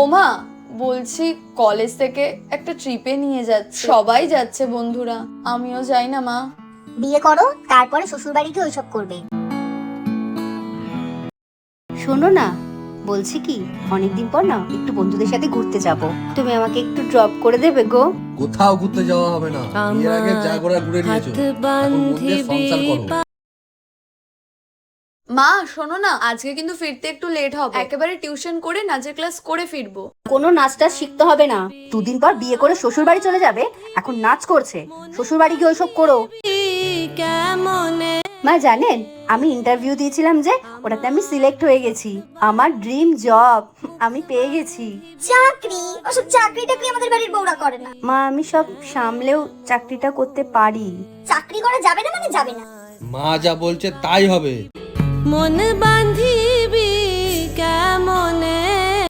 ওমা, বলছি কলেজ থেকে একটা ট্রিপে নিয়ে যাচ্ছে, সবাই যাচ্ছে বন্ধুরা, আমিও যাই না মা। বিয়ে করো, তারপরে শ্বশুর বাড়িতে ওইসব করবে। শোনো না, বলছি কি অনেকদিন পর না একটু বন্ধুদের সাথে ঘুরতে যাব, তুমি আমাকে একটু ড্রপ করে দেবে গো? কোথাও ঘুরতে যাওয়া হবে না, বিয়ের আগে যা ঘোরা ঘুরে নিয়েছো, এখন মন দিয়ে সংসার করো। মা শোনো না, আজকে কিন্তু ফিরতে একটু লেট হবে, একেবারে টিউশন করে নাচের ক্লাস করে ফিরবো। কোনো নাচটা শিখতে হবে না, দুদিন পর বিয়ে করে শ্বশুর বাড়ি চলে যাবে, এখন নাচ করছে, শ্বশুর বাড়ি গিয়ে ওইসব করো। মা জানেন, আমি ইন্টারভিউ দিয়েছিলাম যে, ওটাতে আমি সিলেক্ট হয়ে গেছি, আমার ড্রিম জব আমি পেয়ে গেছি। চাকরি? ওসব চাকরি টাকরি আমাদের বাড়ির বউরা করে না। মা আমি সব সামলেও চাকরিটা করতে পারি। চাকরি করা যাবে না মানে যাবে না। মা যা বলছে তাই হবে। মন বাঁধি